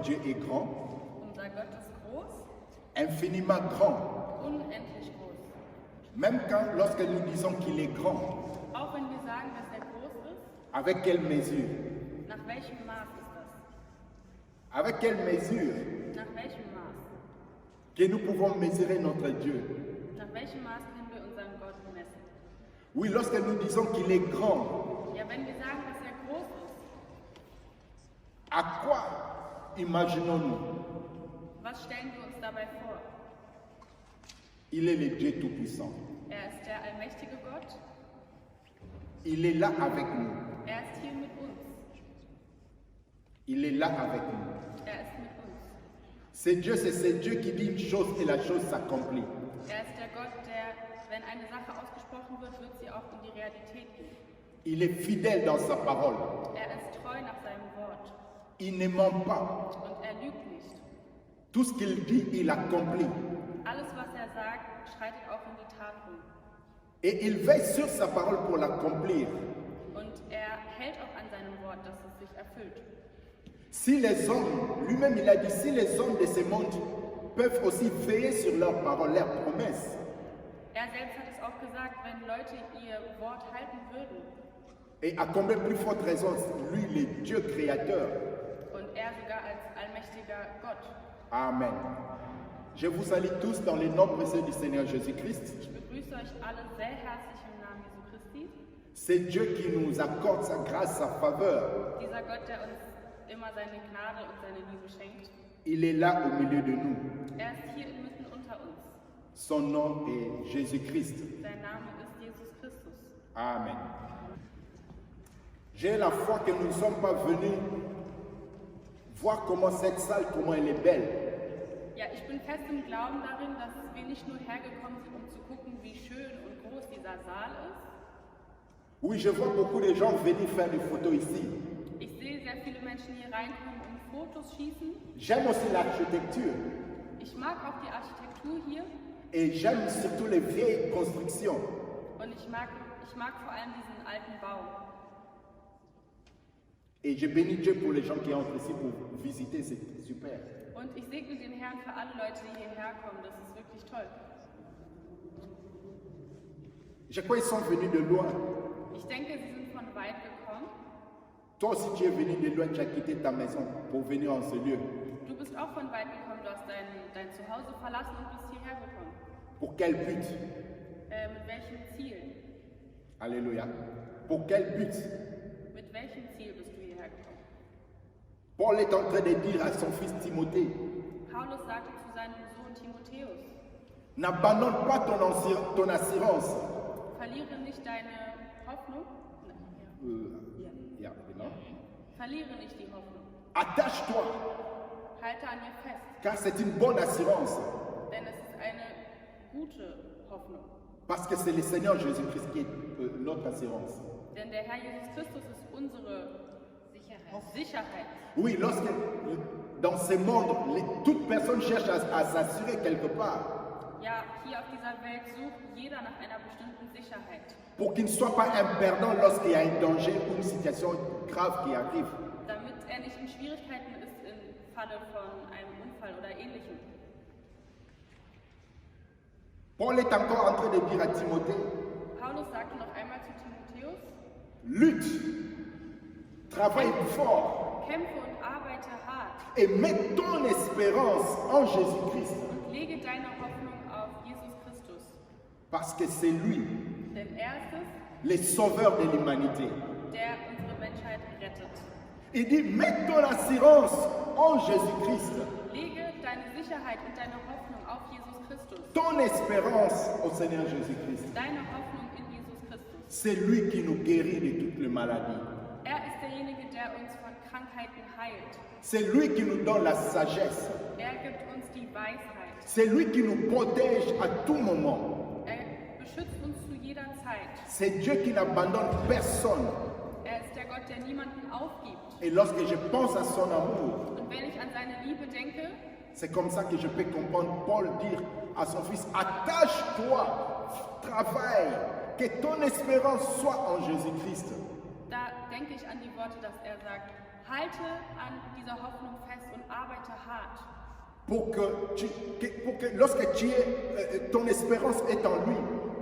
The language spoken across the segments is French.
Dieu est grand, Unser Gott ist groß, infiniment grand. unendlich groß. Même lorsque nous disons qu'il est grand, Auch wenn wir sagen, dass er groß ist, avec quelle mesure? nach welchem Maß ist das? Avec quelle mesure Nach welchem Maß? que nous pouvons mesurer notre Dieu? Nach welchem Maß können wir unseren Gott messen? Oui, lorsque nous disons qu'il est grand, Ja, wenn wir sagen, dass er groß ist, à quoi imaginons-nous? was stellen wir uns dabei vor? Il est le Dieu Tout-Puissant. Er ist der allmächtige Gott, Il est là avec nous. er ist hier mit uns, Il est là avec nous. er ist mit uns. C'est ce Dieu qui dit une chose et la chose s'accomplit. Er ist der Gott, der, wenn eine Sache ausgesprochen wird, wird sie auch in die Realität gehen. Il est fidèle dans sa parole. Er ist treu nach seinem Wort Il ne ment pas. und er lügt nicht. Tout ce qu'il dit, il accomplit. Alles, was er sagt, schreitet auch in die Tat um. Et il veille sur sa parole pour l'accomplir. Und er hält auch an seinem Wort, dass es sich erfüllt. Si les hommes, lui-même il a dit, si les hommes de ce monde peuvent aussi veiller sur leurs paroles, leurs promesses, Er selbst hat es auch gesagt, wenn Leute ihr Wort halten würden et à combien plus forte raison, lui, le Dieu créateur. und er sogar als allmächtiger Gott. Amen. Je vous salue tous dans le nom précieux du Seigneur Jésus-Christ. Ich begrüße euch alle sehr herzlich im Namen Jesu Christi. C'est Dieu qui nous accorde sa grâce, sa faveur. Dieser Gott, der uns immer seine Gnade und seine Liebe schenkt. Il est là au milieu de nous. Er ist hier inmitten unter uns. Son nom est Jésus-Christ. Sein Name ist Jesus Christus. Amen. J'ai la foi que nous ne sommes pas venus voir comment cette salle, comment elle est belle. Ja, ich bin fest im Glauben darin, dass wir nicht nur hergekommen sind, um zu gucken, wie schön und groß dieser Saal ist. Oui, je vois beaucoup de gens venir faire des photos ici. Ich sehe sehr viele Menschen hier reinkommen und Fotos schießen. J'aime aussi l'architecture Ich mag auch die Architektur hier et j'aime surtout les vieilles constructions. und ich mag vor allem diesen alten Bau. Et je bénis Dieu pour les gens qui entrent ici pour visiter, c'est super. Und ich segne den Herrn für alle Leute, die hierher kommen. Das ist wirklich toll. Je crois qu'ils sont venus de loin. Ich denke, sie sind von weit gekommen. Toi aussi, tu es venu de loin, tu as quitté ta maison pour venir en ce lieu. Du bist auch von weit gekommen. Du hast dein Zuhause verlassen und bist hierher gekommen. Pour quel but? Mit welchem Ziel? Alléluia. Pour quel but? Mit welchem Ziel bist du hierher gekommen? Paul est en train de dire à son fils Timothée, Paulus sagte zu seinem Sohn Timotheus, n'abandonne pas ton assurance. verliere nicht deine Hoffnung. Ja, genau. Verliere nicht die Hoffnung. Attache-toi, Halte an ihr fest, car c'est une bonne assurance. denn es ist eine gute Hoffnung. Parce que c'est le Seigneur Jésus-Christ qui est notre assurance. Denn der Herr Jesus Christus ist unsere Sicherheit. Oui, lorsque dans ce monde, toute personne cherche à s'assurer quelque part Ja, hier auf dieser Welt sucht jeder nach einer bestimmten Sicherheit, pour qu'il ne soit pas un perdant lorsqu'il y a un danger ou une situation grave qui arrive. damit er nicht in Schwierigkeiten ist im Falle von einem Unfall oder Ähnlichem. Paul est encore en train de dire à Timothée, Paulus sagte noch einmal zu Timotheus, lutte, travaille fort kämpfe und arbeite hart et mets ton espérance en Jésus-Christ. und lege deine Hoffnung auf Jesus Christus. Parce que c'est lui, Denn er ist es, le sauveur de l'humanité. der unsere Menschheit rettet. Il dit, mets ton assurance en Jésus-Christ. Lege deine Sicherheit und deine Hoffnung auf Jesus Christus. Ton espérance au Seigneur Jésus-Christ. Deine Hoffnung in Jesus Christus. C'est lui qui nous guérit de toutes les maladies. Er ist derjenige, der uns von Krankheiten heilt. C'est lui qui nous donne la sagesse. Er gibt uns die Weisheit. C'est lui qui nous protège à tout moment. Er beschützt uns zu jeder Zeit. C'est Dieu qui n'abandonne personne. Er ist der Gott, der niemanden aufgibt. Et lorsque je pense à son amour, Und wenn ich an seine Liebe denke, c'est comme ça que je peux comprendre Paul dire à son fils, attache-toi, travaille, que ton espérance soit en Jésus-Christ. da denke ich an die Worte, dass er sagt, halte an dieser Hoffnung fest und arbeite arbeite hart, pour que lorsque ton espérance est en lui,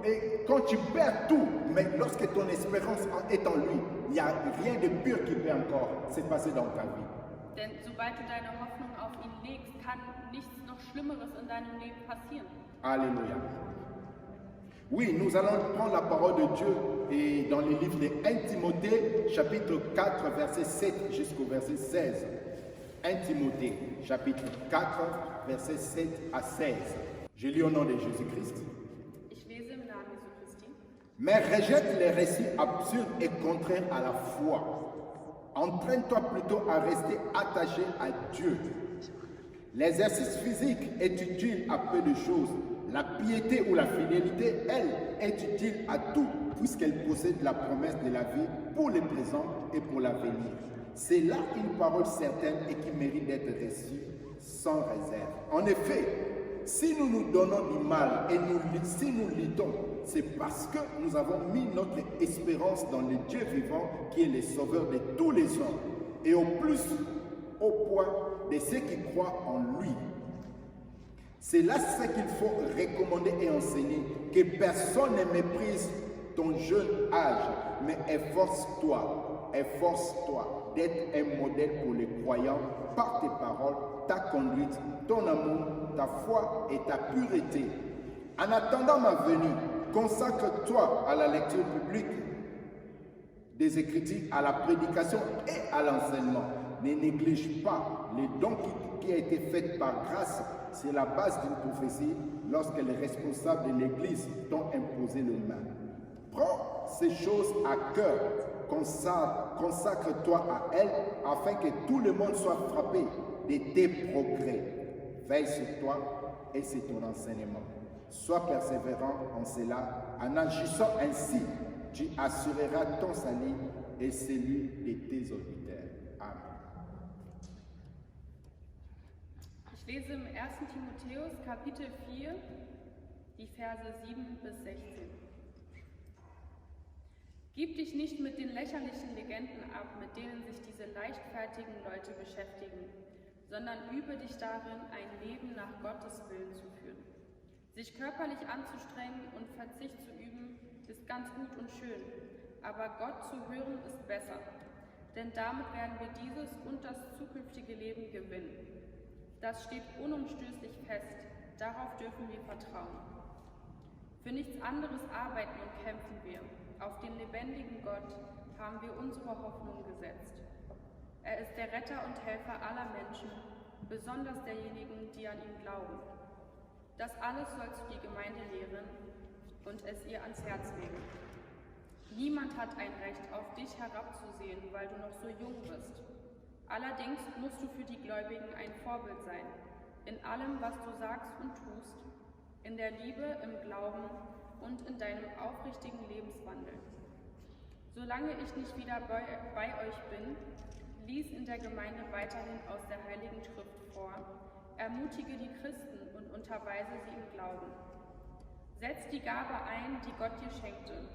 et quand tu perds tout, mais lorsque ton espérance est en lui, il n'y a rien de pire qui peut encore se passer dans ta vie. denn sobald du deine Hoffnung auf ihn legst, kann nichts noch Schlimmeres in deinem Leben passieren. Alléluia. Oui, nous allons prendre la parole de Dieu et dans le livre de 1 Timothée, chapitre 4, verset 7 jusqu'au verset 16. 1 Timothée, chapitre 4, verset 7 à 16. Je lis au nom de Jésus-Christ. Ich lese im Namen Jesu Christi. Mais rejette les récits absurdes et contraires à la foi. Entraîne-toi plutôt à rester attaché à Dieu. L'exercice physique est utile à peu de choses. La piété ou la fidélité, elle, est utile à tout, puisqu'elle possède la promesse de la vie pour le présent et pour l'avenir. C'est là une parole certaine et qui mérite d'être reçue sans réserve. En effet, si nous nous donnons du mal et si nous luttons, c'est parce que nous avons mis notre espérance dans le Dieu vivant qui est le sauveur de tous les hommes et au point de ceux qui croient en lui. C'est là ce qu'il faut recommander et enseigner, que personne ne méprise ton jeune âge, mais efforce-toi d'être un modèle pour les croyants par tes paroles, ta conduite, ton amour, ta foi et ta pureté. En attendant ma venue, consacre-toi à la lecture publique des Écritures, à la prédication et à l'enseignement. Ne néglige pas les dons qui a été fait par grâce sur la base d'une prophétie lorsque les responsables de l'Église t'ont imposé le main. Prends ces choses à cœur, consacre-toi à elles afin que tout le monde soit frappé de tes progrès. Veille sur toi et sur ton enseignement. Sois persévérant en cela. En agissant ainsi, tu assureras ton salut et celui de tes auditeurs. Amen. Ich lese im 1. Timotheus Kapitel 4, die Verse 7 bis 16. Gib dich nicht mit den lächerlichen Legenden ab, mit denen sich diese leichtfertigen Leute beschäftigen, sondern übe dich darin, ein Leben nach Gottes Willen zu führen. Sich körperlich anzustrengen und Verzicht zu üben, ist ganz gut und schön, aber Gott zu hören ist besser, denn damit werden wir dieses und das zukünftige Leben gewinnen. Das steht unumstößlich fest, darauf dürfen wir vertrauen. Für nichts anderes arbeiten und kämpfen wir. Auf den lebendigen Gott haben wir unsere Hoffnung gesetzt. Er ist der Retter und Helfer aller Menschen, besonders derjenigen, die an ihn glauben. Das alles sollst du die Gemeinde lehren und es ihr ans Herz legen. Niemand hat ein Recht, auf dich herabzusehen, weil du noch so jung bist. Allerdings musst du für die Gläubigen ein Vorbild sein, in allem, was du sagst und tust, in der Liebe, im Glauben und in deinem aufrichtigen Lebenswandel. Solange ich nicht wieder bei euch bin, lies in der Gemeinde weiterhin aus der Heiligen Schrift vor, ermutige die Christen und unterweise sie im Glauben. Setz die Gabe ein, die Gott dir schenkte.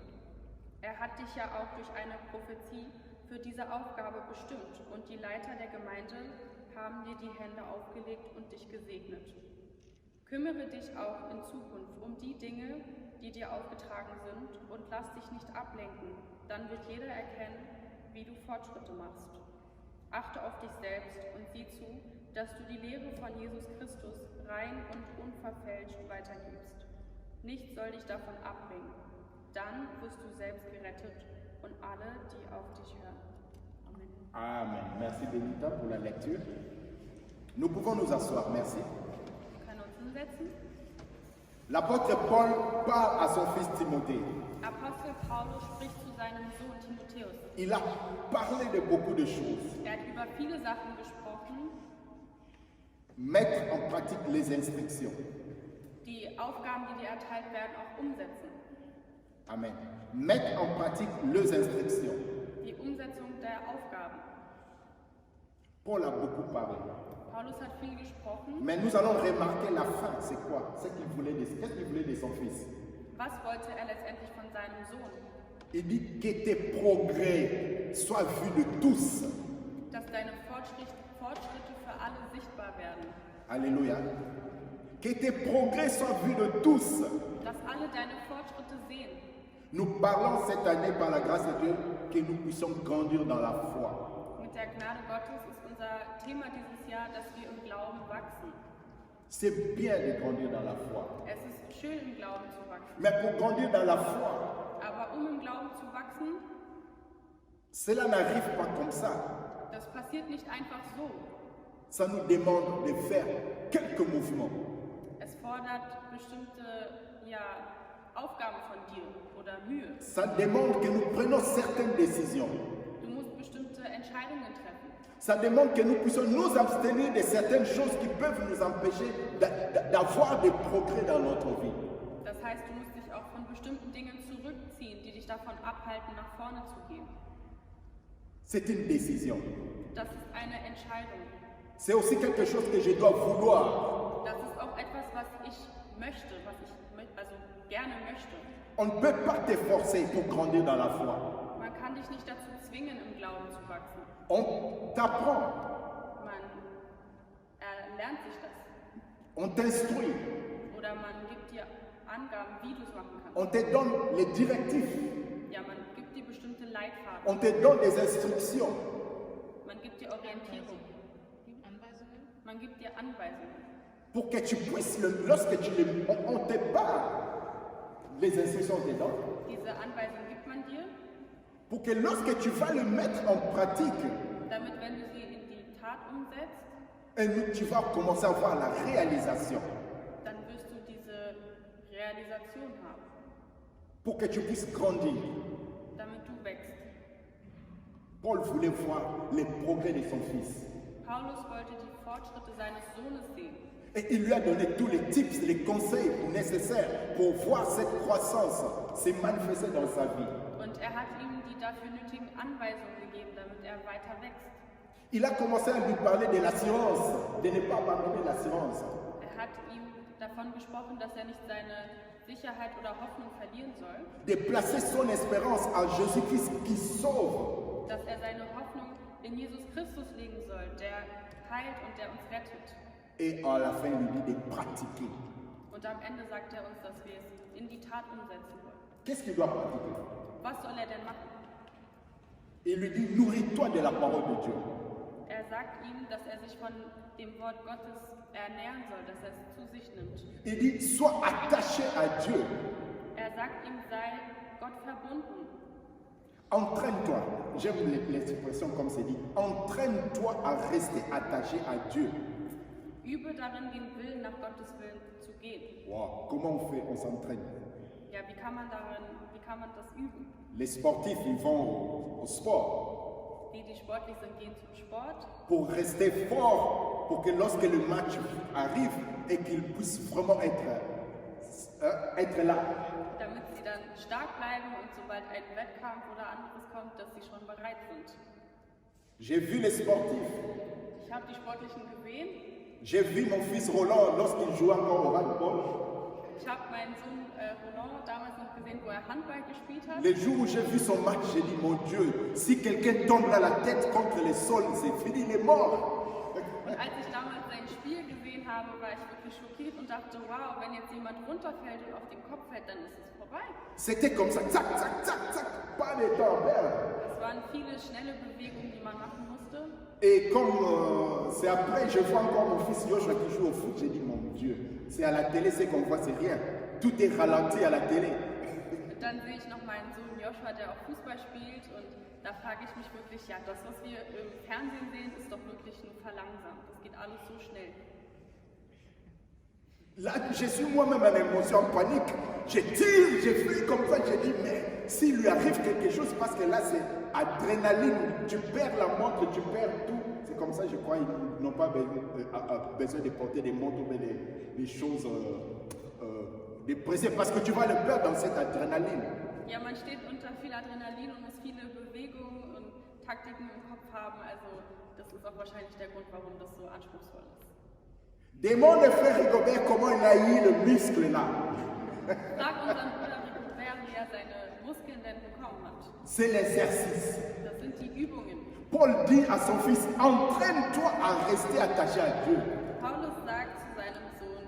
Er hat dich ja auch durch eine Prophezie für diese Aufgabe bestimmt und die Leiter der Gemeinde haben dir die Hände aufgelegt und dich gesegnet. Kümmere dich auch in Zukunft um die Dinge, die dir aufgetragen sind und lass dich nicht ablenken, dann wird jeder erkennen, wie du Fortschritte machst. Achte auf dich selbst und sieh zu, dass du die Lehre von Jesus Christus rein und unverfälscht weitergibst. Nichts soll dich davon abbringen. Dann wirst du selbst gerettet und alle, die auf dich hören. Amen. Amen. Merci Benita pour la lecture. Nous pouvons nous asseoir. Merci. Wir können uns hinsetzen. L'apôtre Paul parle à son fils Timothée. Apostel Paulus spricht zu seinem Sohn Timotheus. Il a parlé de beaucoup de choses. Er hat über viele Sachen gesprochen. Mettre en pratique les instructions. Die Aufgaben, die dir erteilt werden, auch umsetzen. Amen. Mettre en pratique les instructions. Die Umsetzung der Aufgaben. Paul a beaucoup parlé. Paulus hat viel gesprochen. Mais nous allons remarquer la fin. C'est quoi? Qu'est-ce qu'il voulait de son fils? Was wollte er letztendlich von seinem Sohn? Il dit que tes progrès soient vus de tous. Dass deine Fortschritte für alle sichtbar werden. Alléluia. Que tes progrès soient vus de tous. Dass alle deine Fortschritte sehen. Nous parlons cette année par la grâce de Dieu que nous puissions grandir dans la foi. Mit der Gnade Gottes ist unser Thema dieses Jahr, dass wir im Glauben wachsen. C'est bien de grandir dans la foi. Es ist schön, im Glauben zu wachsen. Mais pour grandir dans la foi, Aber im Glauben zu wachsen, cela n'arrive pas comme ça. das passiert nicht einfach so. Ça nous demande de faire quelques mouvements. Es fordert bestimmte Aufgaben von dir oder Mühe. Ça demande que nous prenions certaines décisions. Du musst bestimmte Entscheidungen treffen. Ça demande que nous puissions nous abstenir de certaines choses qui peuvent nous empêcher d'avoir des progrès dans notre vie. Das heißt, du musst dich auch von bestimmten Dingen zurückziehen, die dich davon abhalten, nach vorne zu gehen. C'est une décision. Das ist eine Entscheidung. C'est aussi quelque chose que je dois vouloir. Das ist auch etwas, was ich möchte, also gerne möchte. On ne peut pas t'efforcer pour grandir dans la foi. Man kann dich nicht dazu zwingen, im Glauben zu wachsen. On t'apprend, Man lernt sich das. on t'instruit, Oder man gibt dir Angaben, wie du es machen kannst. on te donne les directives, Ja, man gibt dir bestimmte Leitfaden. on te donne des instructions. Man gibt dir Orientierung. Man gibt dir Anweisungen. Pour que tu puisses, lorsque on te parle, les instructions on te donne, Diese Anweisungen gibt man dir, pour que lorsque tu vas le mettre en pratique, damit, wenn du sie in die Tat umsetzt, et tu vas commencer à voir la réalisation. dann wirst du diese Realisation haben, Pour que tu puisses grandir. damit du wächst. Paul voulait voir les progrès de son fils. Paulus wollte die Fortschritte seines Sohnes sehen. Et il lui a donné tous les tips, les conseils nécessaires pour voir cette croissance se manifester dans sa vie. Und er hat ihm die dafür nötigen Anweisungen gegeben, damit er weiter wächst. Il a commencé à lui parler de l'assurance, de ne pas abandonner l'assurance. Er hat ihm davon gesprochen, dass er nicht seine Sicherheit oder Hoffnung verlieren soll, De placer son espérance en Jésus-Christ qui sauve. dass er seine Hoffnung in Jesus Christus legen soll, der heilt und der uns rettet. Et à la fin, il lui dit de pratiquer. Und am Ende sagt er uns, dass wir es in die Tat umsetzen wollen. Qu'est-ce qu'il doit pratiquer? Was soll er denn machen? Il lui dit, nourris-toi de la parole de Dieu. Er sagt ihm, dass er sich von dem Wort Gottes ernähren soll, dass er es zu sich nimmt. Il dit, sois attaché à Dieu. Er sagt ihm, sei Gott verbunden. Entraîne-toi. J'aime l'expression comme c'est dit. Entraîne-toi à rester attaché à Dieu. Übe darin, den Willen nach Gottes Willen zu gehen. Wow, comment on fait? On s'entraîne. Ja, wie kann man das üben? Les sportifs, ils vont au sport Die sportlich sind, gehen zum Sport, pour rester fort, pour que lorsque le match arrive et qu'ils puissent vraiment être là. damit sie dann stark bleiben und sobald ein Wettkampf oder anderes kommt, dass sie schon bereit sind. J'ai vu les sportifs. Ich habe die Sportlichen gesehen. J'ai vu mon fils Roland lorsqu'il jouait encore au handball. Ich habe meinen Sohn Roland damals noch gesehen, wo er Handball gespielt hat. Le jour où j'ai vu son match, j'ai dit, mon Dieu, si quelqu'un tombe là la tête contre le sol, c'est fini, il est mort. Und als ich damals sein Spiel gesehen habe, war ich wirklich schockiert und dachte, wow, wenn jetzt jemand runterfällt und auf den Kopf fällt, dann ist es vorbei. C'était comme ça, tac, tac, tac, tac, pas de temps à perdre. Es waren viele schnelle Bewegungen, die man machen musste. Et comme c'est après, je vois encore mon fils Joshua qui joue au foot, j'ai dit, mon Dieu, c'est à la télé, ce qu'on voit, c'est rien. Tout est ralenti à la télé. Und dann sehe ich noch meinen Sohn Joshua, der auch Fußball spielt und da frage ich mich wirklich, ja, das, was wir im Fernsehen sehen, ist doch wirklich nur verlangsamt. Das geht alles so schnell. Là, je suis moi-même en émotion, en panique. Je tire, je fais comme ça, je dis, mais s'il lui arrive quelque chose, parce que là, c'est adrénaline, tu perds la montre, tu perds tout. C'est comme ça, je crois, ils n'ont pas besoin de porter des montres ou des choses de presser, parce que tu vas le perdre dans cette adrénaline. Ja, man steht unter viel Adrenalin und muss viele Bewegungen und Taktiken im Kopf haben. Also das ist auch wahrscheinlich der Grund, warum das so anspruchsvoll ist. Demande frère Rigobert comment il a eu le muscle là. Frag unseren Bruder Rigobert, wie er seine Muskeln denn bekommen hat. C'est l'exercice. Das sind die Übungen. Paul dit à son fils, entraîne-toi à rester attaché à Dieu. Paulus sagt zu seinem Sohn,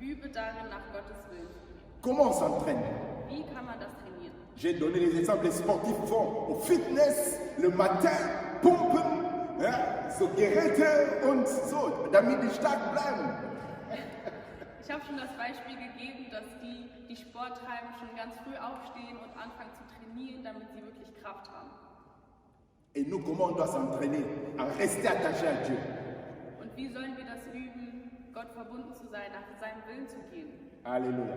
übe darin, nach Gottes Willen zu gehen. Comment on s'entraîne? Wie kann man das trainieren? J'ai donné les exemples, les sportifs vont au fitness le matin, pumpen, so Geräte und so, damit die stark bleiben. Ich habe schon das Beispiel gegeben, dass die Sport treiben, schon ganz früh aufstehen und anfangen zu trainieren, damit sie wirklich Kraft haben. Et nous, comment on doit s'entraîner à rester attaché à Dieu? Und wie sollen wir das üben, Gott verbunden zu sein, nach seinem Willen zu gehen? Alléluia.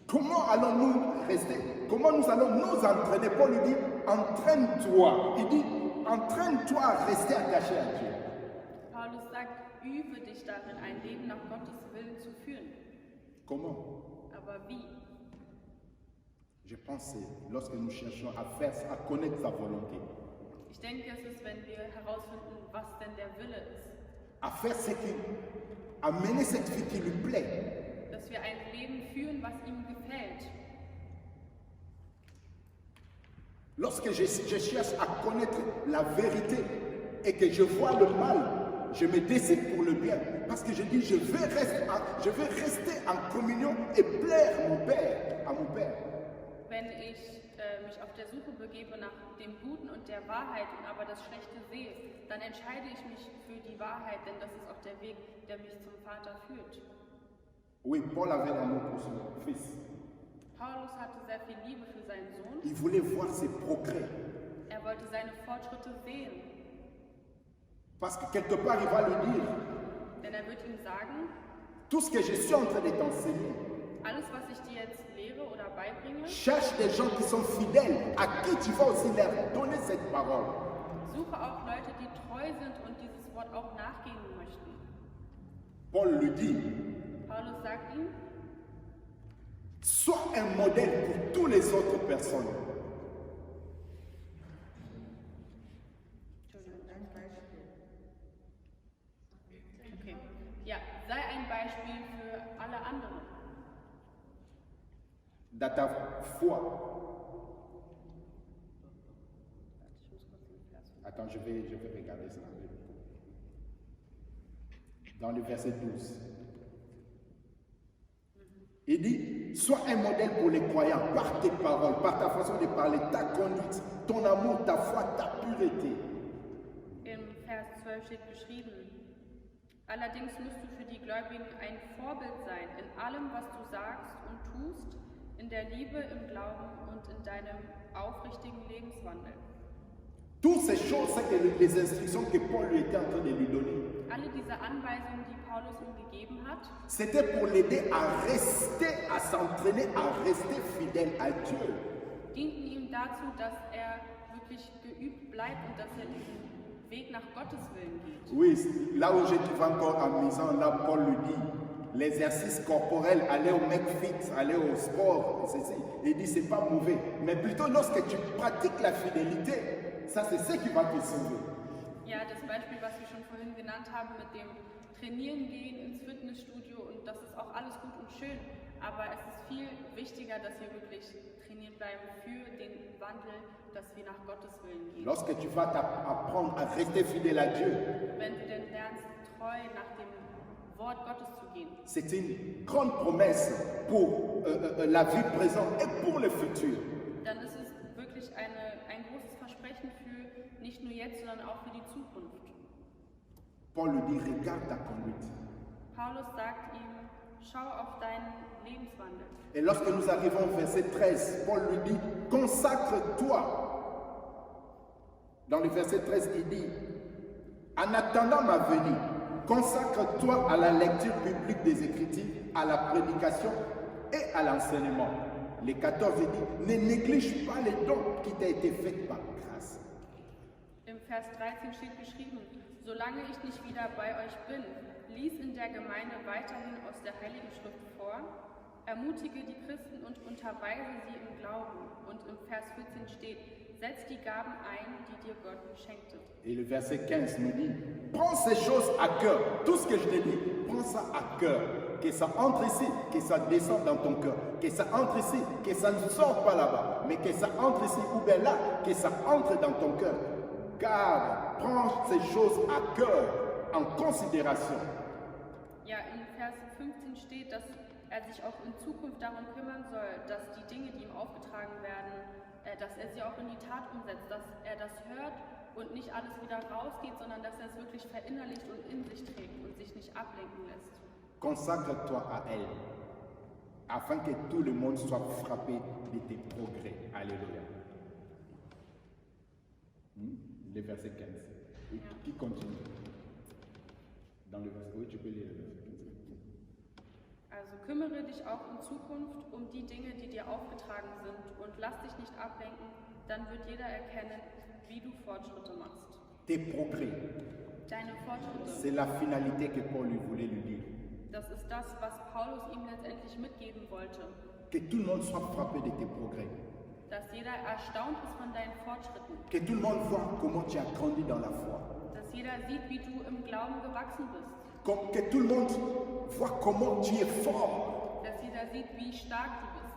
Comment allons-nous rester? Comment nous allons nous entraîner? Paul lui dit, entraîne-toi. Il dit, entraîne-toi à rester attaché à Dieu. Paulus sagt, übe dich darin, ein Leben nach Gottes Willen zu führen. Comment? Aber wie? Je pense que lorsque nous cherchons à faire, à connaître sa volonté, Ich denke, es ist, wenn wir herausfinden, was denn der Wille ist. à faire ce qui, à mener cette vie qui lui plaît. Dass wir ein Leben führen, was ihm gefällt. Lorsque je cherche à connaître la vérité et que je vois le mal, je me décide pour le bien. Parce que je dis, je vais rester en communion et plaire à mon Père. Wenn ich mich auf der Suche begebe nach dem Guten und der Wahrheit und aber das Schlechte sehe, dann entscheide ich mich für die Wahrheit, denn das ist auch der Weg, der mich zum Vater führt. Oui, Paul avait l'amour pour son fils. Paulus hatte sehr viel Liebe für seinen Sohn. Il voulait voir ses progrès. Er wollte seine Fortschritte sehen, Parce que quelque part, il va le dire. denn er wird ihm sagen, Tout ce que je suis en train de t'enseigner, alles, was ich dir jetzt lehre oder beibringe, cherche des gens qui sont fidèles, à qui tu vas aussi leur donner cette parole. suche auch Leute, die treu sind und dieses Wort auch nachgehen möchten. Paul lui dit, Paulus sagt ihm, sois un modèle pour toutes les autres personnes. okay, ja, sei ein Beispiel für alle anderen. Dans ta foi. Attends, je vais regarder ça. Dans le verset 12. Il dit, sois un modèle pour les croyants par tes paroles, par ta façon de parler, ta conduite, ton amour, ta foi, ta pureté. Im Vers 12 steht geschrieben, allerdings musst du für die Gläubigen ein Vorbild sein in allem, was du sagst und tust, in der Liebe, im Glauben und in deinem aufrichtigen Lebenswandel. Toutes ces choses, c'est que les instructions que Paul lui était en train de lui donner, Alle diese Anweisungen, die Paulus ihm gegeben hat, c'était pour l'aider à rester, à s'entraîner, à rester fidèle à Dieu. dienten ihm dazu, dass er wirklich geübt bleibt und dass er diesen Weg nach Gottes Willen geht. Oui, là où je trouve encore amusant, là Paul lui dit, l'exercice corporel, aller au mec fit, aller au sport, ceci. Il dit c'est pas mauvais, mais plutôt lorsque tu pratiques la fidélité, ça c'est ce qui va te sauver. Ja, das Beispiel, was wir schon vorhin genannt haben, mit dem Trainieren gehen ins Fitnessstudio, und das ist auch alles gut und schön, aber es ist viel wichtiger, dass wir wirklich trainiert bleiben für den Wandel, dass wir nach Gottes Willen gehen. Lorsque tu vas apprendre à rester fidèle à Dieu, Wenn du denn lernst, treu nach dem Wort Gottes zu gehen, c'est une grande promesse pour la vie présente et pour le futur. dann ist es wirklich ein großes Versprechen für nicht nur jetzt, sondern auch für die Zukunft. Paul lui dit, regarde ta conduite. Paulus sagt ihm, schau auf deinen Lebenswandel. Et lorsque nous arrivons au verset 13, Paul lui dit, consacre-toi. Dans le verset 13, il dit, en attendant ma venue, consacre-toi à la lecture publique des Écritures, à la prédication et à l'enseignement. Le 14, il dit, ne néglige pas les dons qui t'ont été faits par grâce. Im Vers 13 steht geschrieben, solange ich nicht wieder bei euch bin, lies in der Gemeinde weiterhin aus der Heiligen Schrift vor, ermutige die Christen und unterweise sie im Glauben. Und im Vers 14 steht, setz die Gaben ein, die dir Gott schenkte. Et le verset 15 nous dit, prends ces choses à cœur. Tout ce que je te dis, prends ça à cœur. Que ça entre ici, que ça descende dans ton cœur. Que ça entre ici, que ça ne sort pas là-bas. Mais que ça entre ici ou bien là, que ça entre dans ton cœur. garde, prends ces choses à cœur, en considération. Ja, in Vers 15 steht, dass er sich auch in Zukunft darum kümmern soll, dass die Dinge, die ihm aufgetragen werden, dass er sie auch in die Tat umsetzt, dass er das hört und nicht alles wieder rausgeht, sondern dass er es wirklich verinnerlicht und in sich trägt und sich nicht ablenken lässt. Consacre-toi à elle, afin que tout le monde soit frappé de tes progrès. Alléluia. Le verset 15. Et qui continue? Dans le verset, oui, tu peux lire le verset 15. Also kümmere dich auch in Zukunft um die Dinge, die dir aufgetragen sind und lass dich nicht ablenken, dann wird jeder erkennen, wie du Fortschritte machst. Tes progrès, Deine Fortschritte, c'est la finalité que Paul lui voulait lui dire. das ist das, was Paulus ihm letztendlich mitgeben wollte. Que tout le monde soit frappé de tes progrès. Dass jeder erstaunt ist von deinen Fortschritten. Que tout le monde voit comment tu as grandi dans la foi. Dass jeder sieht, wie du im Glauben gewachsen bist. Que tout le monde voit comment tu es fort. Dass jeder sieht, wie stark du bist.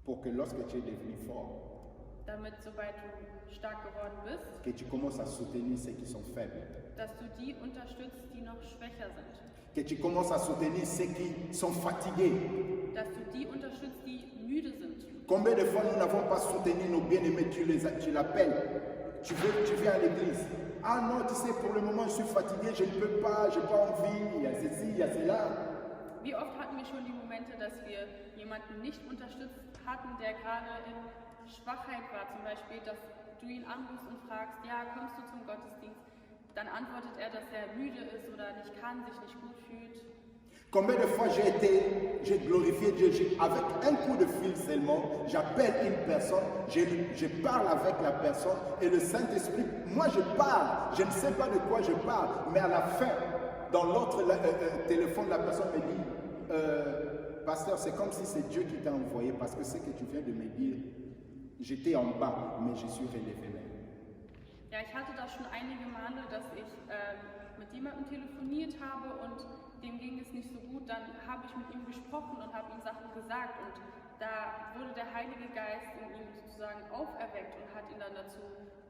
Pour que lorsque tu es devenu fort, Damit, sobald du stark geworden bist, que tu commences à soutenir ceux qui sont faibles. dass du die unterstützt, die noch schwächer sind. Que tu commences à soutenir ceux qui sont fatigués. Dass du die unterstützt, die müde sind. Combien de fois nous n'avons pas soutenu nos bien-aimés, tu l'appelles, tu viens à l'église. Ah non, tu sais, pour le moment je suis fatigué, je ne peux pas, j'ai pas envie, il y a ceci, il y a cela. Wie oft hatten wir schon die Momente, dass wir jemanden nicht unterstützt hatten, der gerade in Schwachheit war, zum Beispiel, dass du ihn anrufst und fragst, ja, kommst du zum Gottesdienst? Dann antwortet er, dass er müde ist oder nicht kann, sich nicht gut fühlt. Combien de fois j'ai glorifié Dieu, avec un coup de fil seulement, j'appelle une personne, je parle avec la personne et le Saint-Esprit, moi je parle, je ne sais pas de quoi je parle, mais à la fin, dans l'autre téléphone, la personne me dit, pasteur, c'est comme si c'est Dieu qui t'a envoyé parce que ce que tu viens de me dire, j'étais en bas, mais je suis relevé même. Ja, ich hatte da schon einige Male, dass ich mit jemandem telefoniert habe und dem ging es nicht so gut. Dann habe ich mit ihm gesprochen und habe ihm Sachen gesagt und da wurde der Heilige Geist in ihm sozusagen auferweckt und hat ihn dann dazu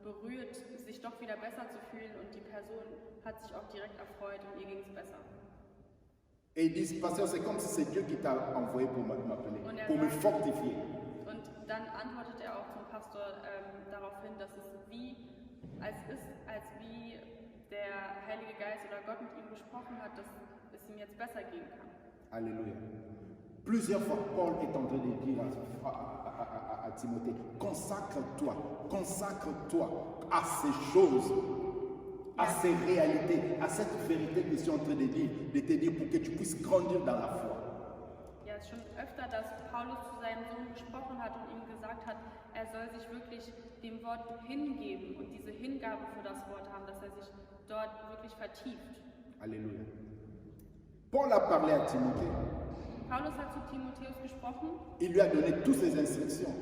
berührt, sich doch wieder besser zu fühlen und die Person hat sich auch direkt erfreut und ihr ging es besser. Et ils disent, pasteur, c'est comme si c'est Dieu qui t'a envoyé pour m'appeler, pour me fortifier. Und dann antwortet er auch zum Pastor darauf hin, dass es als wie der Heilige Geist oder Gott mit ihm gesprochen hat, dass es ihm jetzt besser gehen kann. Alléluia. Plusieurs fois, Paul est en train de dire à Timothée, consacre-toi à ces choses, à ces réalités, à cette vérité que je suis en train de te dire pour que tu puisses grandir dans la foi. Ja, es ist schon öfter, dass Paulus zu seinem Sohn gesprochen hat und ihm gesagt hat, er soll sich wirklich dem Wort hingeben und diese Hingabe für das Wort haben, dass er sich dort wirklich vertieft. Alléluia. Paul a parlé à Timothée. Paulus hat zu Timotheus gesprochen. Il lui a donné toutes ses instructions.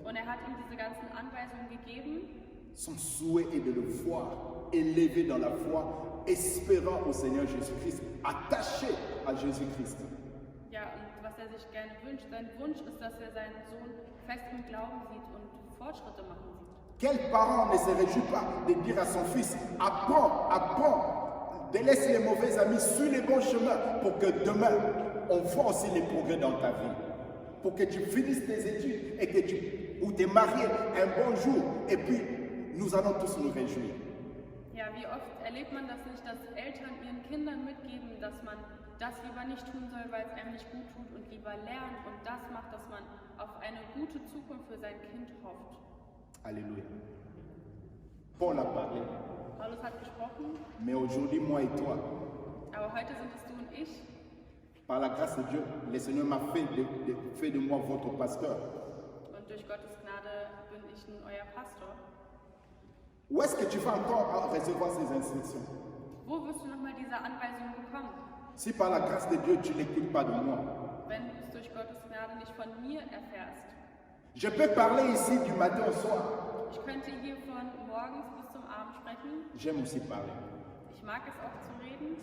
Und er hat ihm diese ganzen Anweisungen gegeben. Son souhait est de le voir élevé dans la foi, espérant au Seigneur Jésus-Christ, attaché à Jésus-Christ. Ja, und was er sich gerne wünscht, sein Wunsch ist, dass er seinen Sohn fest im Glauben sieht und Fortschritte machen sieht. Quel parent ne se réjouit pas de dire à son fils, apprends, délaisse les mauvais amis, suis les bons chemins pour que demain, on voit aussi les progrès dans ta vie. Pour que tu finisses tes études et que ou t'es marié un bon jour et puis nous allons tous nous réjouir. Ja, wie oft erlebt man das nicht, dass Eltern ihren Kindern mitgeben, dass man das lieber nicht tun soll, weil es einem nicht gut tut und lieber lernt und das macht, dass man auf eine gute Zukunft für sein Kind hofft. Alléluia. Paul a parlé. Paulus hat gesprochen. Mais aujourd'hui, moi et toi, Aber heute sind es du und ich. par la grâce de Dieu, le Seigneur m'a fait de moi votre pasteur. Und durch Gottes Gnade bin ich nun euer Pastor. Où est-ce que tu vas encore recevoir ces instructions? Wo wirst du nochmal diese Anweisungen bekommen? Si par la grâce de Dieu, tu n'écoutes pas de moi. Wenn du es durch Gottes Gnade nicht von mir erfährst. Je peux parler ici du matin au soir. Ich könnte hier von morgens bis zum Abend sprechen. J'aime aussi parler. Ich mag es auch zu reden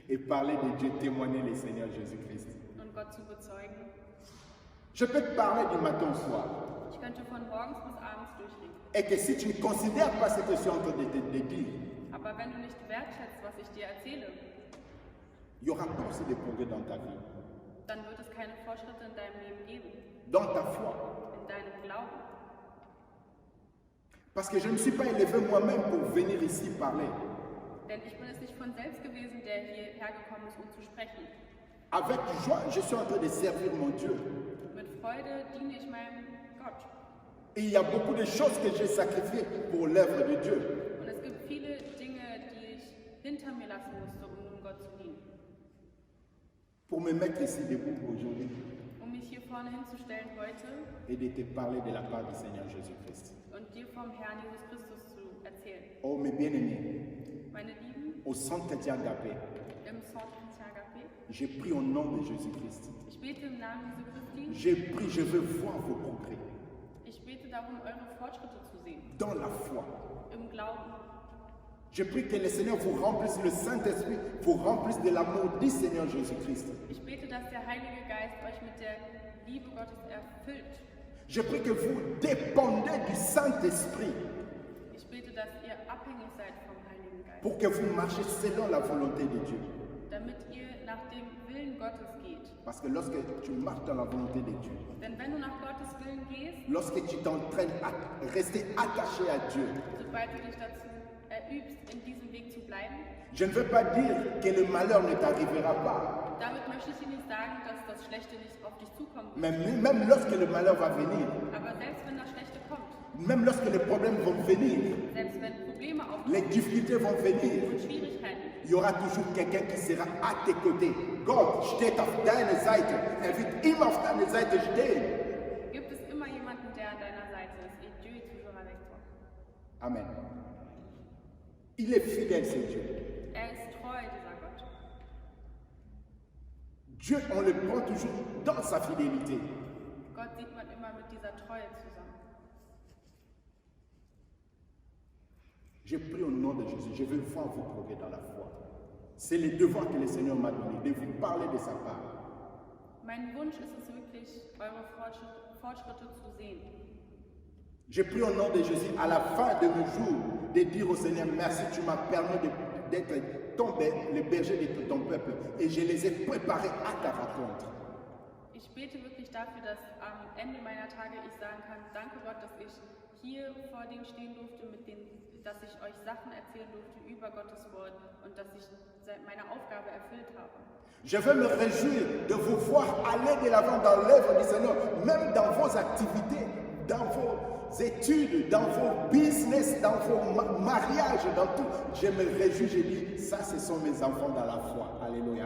Et parler de Dieu, témoigner le Seigneur Jésus-Christ. und Gott zu bezeugen. Je peux te parler du matin au soir. Ich könnte von morgens bis abends durchreden. Et que si tu ne considères pas ce que je suis en train de te dire, Aber wenn du nicht wertschätzt, was ich dir erzähle, il n'y aura pas aussi de progrès dans ta vie, dann wird es keine Fortschritte in deinem Leben geben, dans ta foi. in deinem Glauben. Parce que je ne suis pas élevé moi-même pour venir ici parler. Denn ich bin es nicht von selbst gewesen, der hierher gekommen ist, um zu sprechen. Avec joie, je suis en train de servir mon Dieu. Mit Freude diene ich meinem Gott. Et il y a beaucoup de choses que j'ai sacrifiées pour l'œuvre de Dieu. Und es gibt viele Dinge, die ich hinter mir lassen musste, um Gott zu dienen. Pour me mettre ici debout aujourd'hui Um mich hier vorne hinzustellen heute et de te parler de la part du Seigneur Jésus-Christ. und dir vom Herrn Jesus Christus zu erzählen. Oh mes bien-aimés, Meine Lieben, au Centre d'Agapé, im Centre Agape, j'ai pris au nom de Jésus-Christ. ich bete im Namen Jesu Christi. J'ai pris, je veux voir vos progrès Ich bete darum, eure Fortschritte zu sehen, dans la foi. im Glauben. Je prie que le Seigneur vous remplisse, le Saint-Esprit vous remplisse de l'amour du Seigneur Jésus-Christ. Ich bete, dass der Heilige Geist euch mit der Liebe Gottes erfüllt. Je prie que vous dépendez du Saint-Esprit Ich bete, dass ihr abhängig seid vom Heiligen Geist, pour que vous marchiez selon la volonté de Dieu. damit ihr nach dem Willen Gottes geht. Parce que lorsque tu marches dans la volonté de Dieu, Denn wenn du nach Gottes Willen gehst, lorsque tu t'entraînes à rester attaché à Dieu, sobald du dich dazu übst, in diesem Weg zu bleiben, je ne veux pas dire que le malheur ne t'arrivera pas, damit möchte ich dir nicht sagen, dass das Schlechte nicht auf dich zukommen wird. mais même lorsque le malheur va venir, Aber selbst wenn das Schlechte kommt, même lorsque les problèmes vont venir, selbst wenn Probleme les aufkommen difficultés vont venir, und Schwierigkeiten, il y aura toujours quelqu'un qui sera à tes côtés. Gott steht auf deiner Seite. Er wird immer auf deiner Seite stehen. gibt es immer jemanden, der an deiner Seite ist. Et Dieu est toujours avec toi. Amen. Il est fidèle, c'est Dieu. Er ist treu, dieser Gott. Dieu, on le prend toujours dans sa fidélité. Gott sieht man immer mit dieser Treue zusammen. Je prie au nom de Jésus. Je veux voir vos progrès dans la foi. C'est le devoir que le Seigneur m'a donné, de vous parler de sa part. Mein Wunsch ist es wirklich, eure Fortschritte zu sehen. Je prie au nom de Jésus, à la fin de mes jours, de dire au Seigneur, merci, tu m'as permis d'être le berger de ton peuple et je les ai préparés à ta rencontre. Ich bete wirklich dafür, dass am Ende meiner Tage ich sagen kann, danke Gott, dass ich hier vor denen stehen durfte, dass ich euch Sachen erzählen durfte über Gottes Wort und dass ich meine Aufgabe erfüllt habe. Je veux me réjouir de vous voir aller de l'avant dans l'œuvre du Seigneur, même dans vos activités, dans vos études, dans vos business, dans vos mariages, dans tout. Je me réjouis, je dis, ça, ce sont mes enfants dans la foi. Alléluia.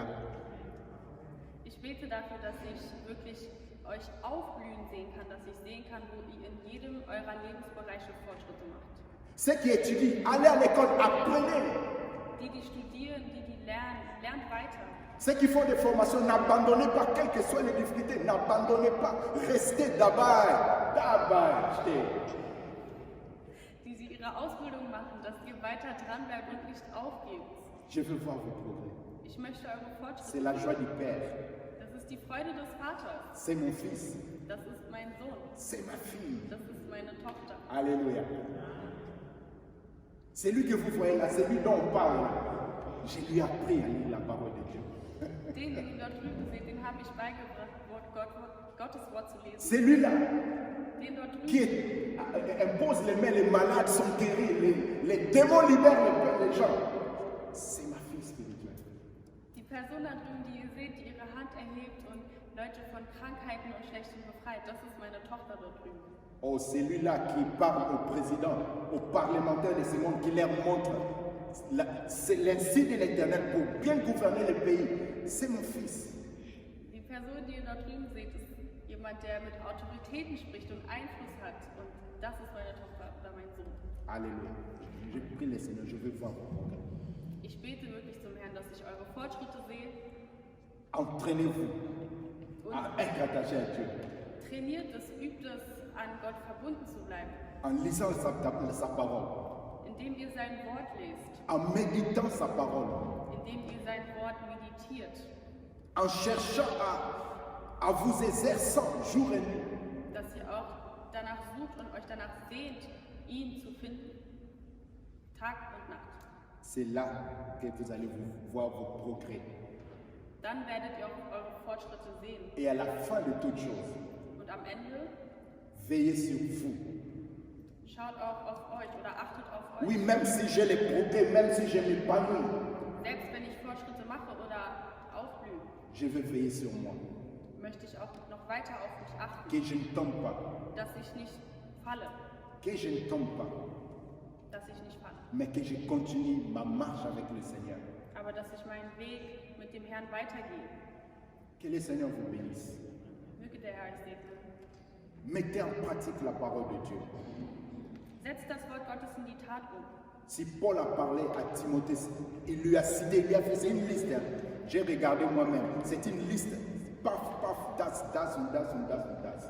Ich bete dafür, dass ich wirklich euch aufblühen sehen kann, dass ich sehen kann, wo ihr in jedem eurer Lebensbereiche Fortschritte macht. Ceux qui étudient, allez à l'école, apprenez. Die studieren, die lernen, lernt weiter. Ceux qui font des formations, n'abandonnez pas, quelles que soient les difficultés, n'abandonnez pas, restez dabei, stehen. Die sie ihre Ausbildung machen, dass ihr weiter dranbleibt und nicht aufgebt. Je veux voir vos progrès. Ich möchte eure C'est Fortschritte. la joie du Père. Das ist die Freude des Vaters. C'est mon fils. Das ist mein Sohn. C'est ma fille. Das ist meine Tochter. Alléluia. C'est lui que vous voyez là, c'est lui dont on parle là. Je lui ai appris à lire la parole de Dieu. Den, den ihr dort drüben seht, den habe ich beigebracht, Gottes Wort zu lesen. C'est lui là Den dort drüben, qui impose les mains, les malades sont guéris, les démons libèrent les gens. C'est ma fille spirituelle. die Person da drüben, die ihr seht, die ihre Hand erhebt und Leute von Krankheiten und Schlechtem befreit, das ist meine Tochter dort drüben. Oh, c'est lui-là qui parle au président, aux parlementaires de ce monde, qui leur montre c'est l'insigne de l'Éternel pour bien gouverner le pays. C'est mon fils. Die Person, die ihr dort drüben seht, ist jemand, der mit Autoritäten spricht und Einfluss hat. Und das ist meine Tochter oder mein Sohn. Alléluia. Je prie le Seigneur, je veux voir vos progrès. Ich bete wirklich zum Herrn, dass ich eure Fortschritte sehe. Entraînez-vous à être attaché à Dieu. Trainiert es, übt es, an Gott verbunden zu bleiben. En lisant sa parole, Indem ihr sein Wort lest. en méditant sa parole, Indem ihr sein Wort meditiert. en cherchant à vous exerçant jour et nuit. Dass ihr auch danach sucht und euch danach sehnt, ihn zu finden, Tag und Nacht, c'est là que vous allez voir vos progrès. dann werdet ihr auch eure Fortschritte sehen. Et à la fin de toute chose, Und am Ende veillez sur vous. schaut auch auf euch oder achtet auf euch. Oui, même si j'ai les progrès, même si je m'épanouis, Selbst wenn ich Fortschritte mache oder aufblühe, je veux veiller sur moi. möchte ich auch noch weiter auf mich achten, Que je ne tombe pas. dass ich nicht falle, Que je ne tombe pas. dass ich nicht falle, Mais que je continue ma marche avec le Seigneur. aber dass ich meinen Weg mit dem Herrn weitergehe. Que le Seigneur vous bénisse. Möge der Herr euch segnen. Mettez en pratique la parole de Dieu. Setzt das Wort Gottes in die Tat um. Si Paul a parlé à Timothée, il lui a cité, il lui a fait, c'est une liste. Hein. J'ai regardé moi-même, c'est une liste. Paf, paf, das und das und das und das.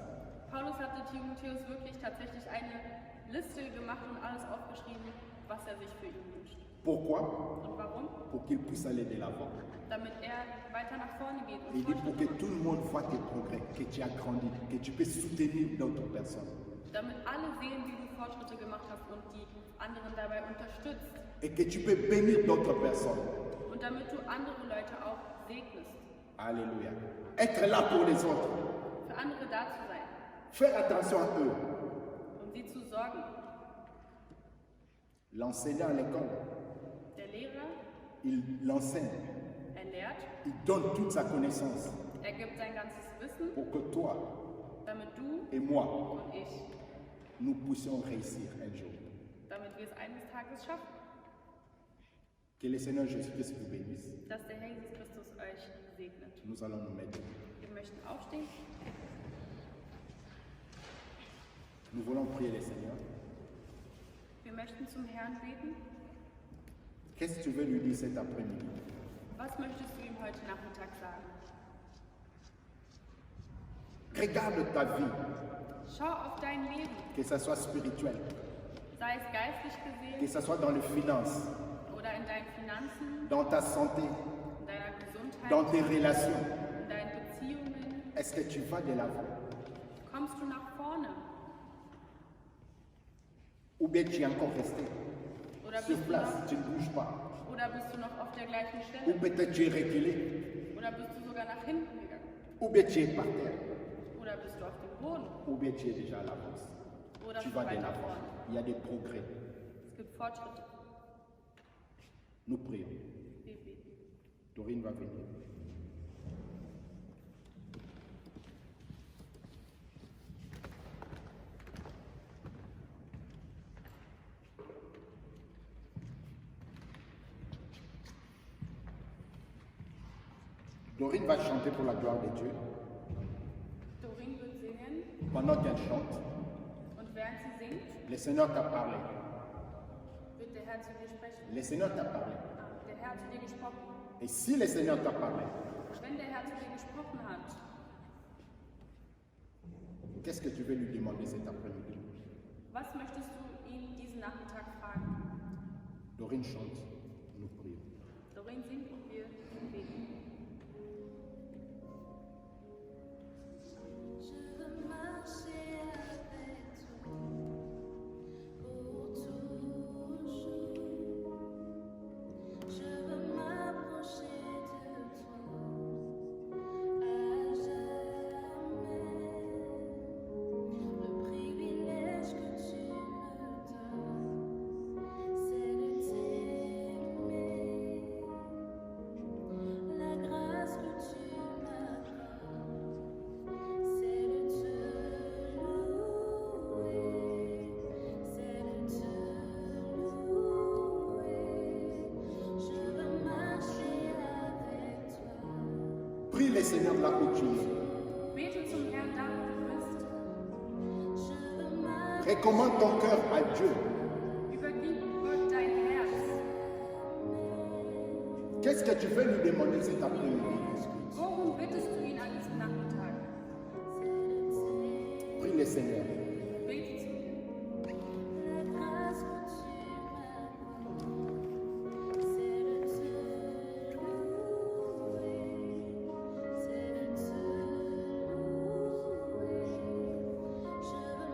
Paulus hatte Timotheus wirklich tatsächlich eine Liste gemacht und alles aufgeschrieben, was er sich für ihn wünscht. Pourquoi? Und warum? Pour qu'il puisse aller de l'avant. Damit er weiter nach vorne geht Il und dit pour que Fortschritte tout le monde voit tes progrès, que tu as grandi, que tu peux soutenir d'autres personnes. macht. Damit alle sehen, wie du Fortschritte gemacht hast und die anderen dabei unterstützt. Et que tu peux bénir d'autres personnes. Und damit du andere Leute auch segnest. Alléluia. Être là pour les autres. Für andere da zu sein. Faire attention à eux. Um sie zu sorgen. L'enseignant à l'école, Der Lehrer, il l'enseigne. er lehrt, Il donne toute sa connaissance er gibt sein ganzes Wissen, pour que toi damit du et moi, und ich, nous puissions réussir un jour. damit wir es eines Tages schaffen. Que le Seigneur Jésus-Christ vous bénisse. Dass der Herr Jesus Christus euch segnet. Nous allons nous mettre. Wir möchten aufstehen. Nous voulons prier le Seigneur. Wir möchten zum Herrn beten. Qu'est-ce que tu veux lui dire cet après-midi? Was möchtest du ihm heute Nachmittag sagen? Regarde ta vie, Schau auf dein Leben, que ça soit spirituel, sei es geistlich que gesehen ça soit dans les finances, oder in deinen Finanzen, dans ta santé, in deiner Gesundheit, dans tes relations. in deinen Beziehungen. Est-ce que tu vas de l'avant? Kommst du nach vorne Ou bien tu es encore resté oder sur bist, du place, noch, tu ne bouges pas? oder bist du noch auf der gleichen Ou Stelle peut-être tu es reculé? oder bist du sogar nach hinten gegangen Ou bien tu es par terre? oder bist du auf dem Boden Ou bien tu es déjà à l'avance? oder Tu schon vas de weiter l'avant. vorne. Il y a des progrès. Es gibt Fortschritte. Nous prions. Wir beten. Dorine va venir. Dorine va chanter pour la gloire de Dieu. Doreen wird singen Pendant qu'elle chante, und während sie singt, le Seigneur t'a parlé. wird der Herr zu dir sprechen. Le Seigneur t'a parlé. Der Herr zu dir gesprochen. Et si le Seigneur t'a parlé, Wenn der Herr zu dir gesprochen hat, qu'est-ce que tu veux lui demander cet après-midi? was möchtest du ihn diesen Nachmittag fragen? Dorine chante, nous prions. Doreen singt und wir beten. Je veux marcher avec toi pour toujours. Je veux m'approcher de toi à jamais. Le privilège que tu me donnes, c'est de t'aimer. La grâce que tu m'accordes, c'est de te louer, c'est de te louer. Je veux marcher avec toi. Prie le Seigneur là où tu es. Bete zum Herrn da, wo du bist. Je veux marcher. Recommande ton cœur à Dieu. Übergib Gott dein Herz. Qu'est-ce que tu veux lui demander cet après-midi? Worum bittest du ihn an diesem Nachmittag? Prie le Seigneur. Bete zu ihm. La grâce que tu m'accordes, c'est de te louer, c'est de te louer. Je veux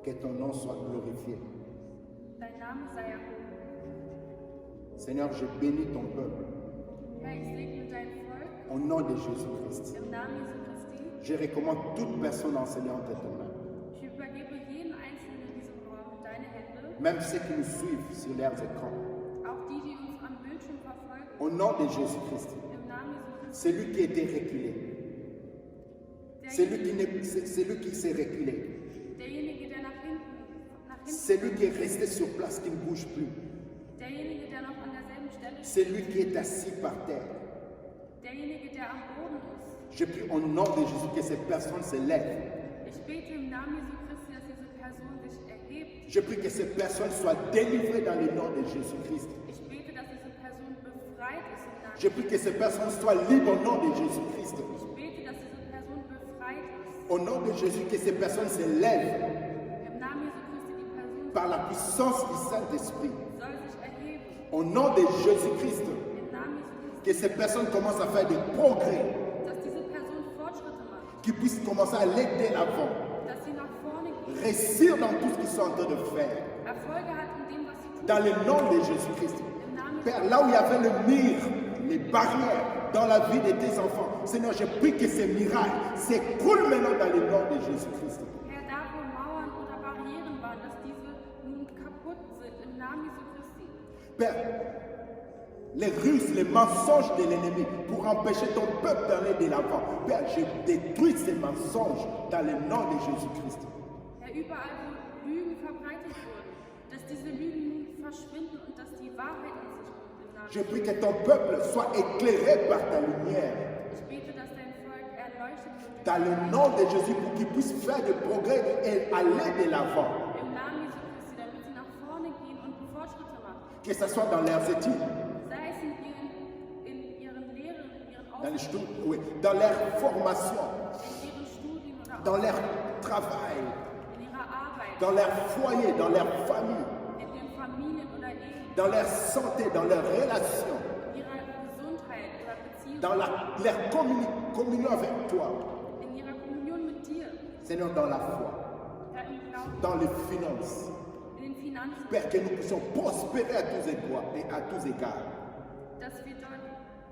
Que ton nom soit glorifié. Dein Name sei erhoben. Seigneur, je bénis ton peuple Herr, ich segne dein Volk au nom de Jésus-Christ. im Namen Jesu Christi. Je recommande toute personne enseignée entre tes mains. Ich übergebe jeden Einzelnen in diesem Raum in deine Hände, Même ceux qui nous suivent sur leurs écrans. auch die, die uns am Bildschirm verfolgen. Au nom de Jésus-Christ. Im Namen Jesu Christi. Celui qui était reculé. Celui qui s'est reculé. Derjenige, der nach hinten Celui qui est resté sur place, qui ne bouge plus. derjenige, der noch an derselben Stelle steht, Celui qui est assis par terre. derjenige, der am Boden ist. Je prie au nom de Jésus que ces personnes se lèvent. Ich bete im Namen Jesu Christi, dass diese Person sich erhebt. Je prie que ces personnes soient délivrées dans le nom de Jésus-Christ. Ich bete, dass diese Person befreit ist im Namen. Je prie que ces personnes soient libres au nom de Jésus-Christ. Ich bete, dass diese Person befreit ist. Au nom de Jésus, que ces personnes se lèvent Im Namen Jesu Christi, die Person par la puissance du Saint-Esprit. soll sich erheben. Au nom de Jésus-Christ, Im Namen Jesu Christi, que ces personnes commencent à faire des progrès, dass diese Person Fortschritte macht, qu'ils puissent commencer à aller de l'avant, dass sie nach vorne geht, réussir dans tout ce qu'ils sont en train de faire. Erfolge hat in dem, was sie tut. Dans le nom de Jésus-Christ. Im Namen Père, là où il y avait le mur, les barrières dans la vie de tes enfants, Seigneur, je prie que ces miracles s'écroulent maintenant dans le nom de Jésus-Christ. Herr, da wo Mauern oder Barrieren waren, dass diese nun kaputt sind, im Namen Jesu Christi. Père, les ruses, les mensonges de l'ennemi pour empêcher ton peuple d'aller de l'avant. Père, je détruis ces mensonges dans le nom de Jésus-Christ. Herr, überall wo Lügen verbreitet wurden, dass diese Lügen nun verschwinden und dass die Wahrheit an sich kommt im Namen. Je prie que ton peuple soit éclairé par ta lumière. Ich bete, dass dein Volk erleuchtet wird Dans le nom de Jésus, pour qu'ils puissent faire des progrès et aller de l'avant. im Namen Jesu Christi, damit sie nach vorne gehen und Fortschritte machen. Que ce soit dans leurs études, Sei es in ihren Lehren, in ihren dans, Ausbildungen, oui, dans leur formation, in ihren Studien oder dans leur travail, in ihrer Arbeit, dans leur foyer, dans leur famille, in ihren Familien oder Ehen, dans leur santé, dans leurs relations, in ihrer Gesundheit oder Beziehung, dans leur communion avec toi. in ihrer Kommunion mit dir, Seigneur, dans la foi, Herr, im Glauben, dans les finances. in den Finanzen, Père, que nous puissions prospérer à tous égards. dass wir dort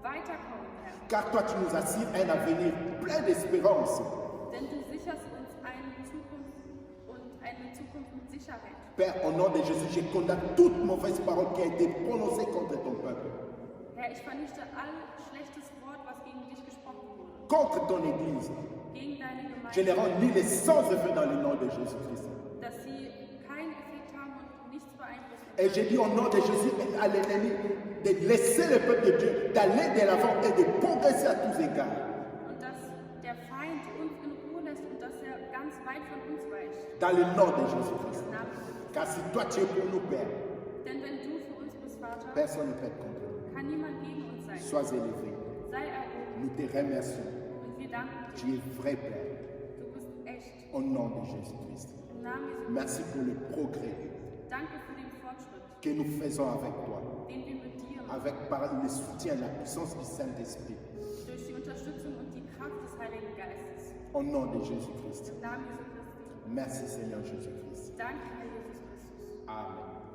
weiterkommen, Herr. Car toi, tu nous assures un avenir plein d'espérance. Denn du sicherst uns eine Zukunft mit Sicherheit. Père, au nom de Jésus, je condamne toute mauvaise parole qui a été prononcée contre ton peuple, Herr, ich vernichte all schlechtes Wort, was gegen dich gesprochen wurde, contre ton Église. gegen deine Je les Gemeinde, rends nuls et sans effet dans le nom de Jésus-Christ. dass sie keinen Effekt haben und nichts beeinflussen. Et je dis au nom de Jésus à l'ennemi de laisser le peuple de Dieu, d'aller de l'avant et de progresser à tous égards. Und dass der Feind uns in Ruhe lässt und dass er ganz weit von uns weicht. Dans le nom de Jésus-Christ. Im Namen Jesu. Car si toi tu es pour nous, Père, Denn wenn du für uns bist, Vater, personne ne peut être contre nous. kann niemand gegen uns sein. Sois élevé. Sei erhoben Nous te remercions. und wir danken Tu dir. es vrai, Père. Du bist echt. Au nom de Jésus-Christ. Im Namen Jesu. Merci pour le progrès Danke für den Fortschritt, que nous faisons avec toi, den wir mit dir machen. avec par le soutien, la puissance du Saint-Esprit. Durch die Unterstützung und die Kraft des Heiligen Geistes. Au nom de Jésus-Christ. Im Namen Jesu Christi. Merci Seigneur Jésus-Christ. Danke, Herr Jesus Christus. Amen.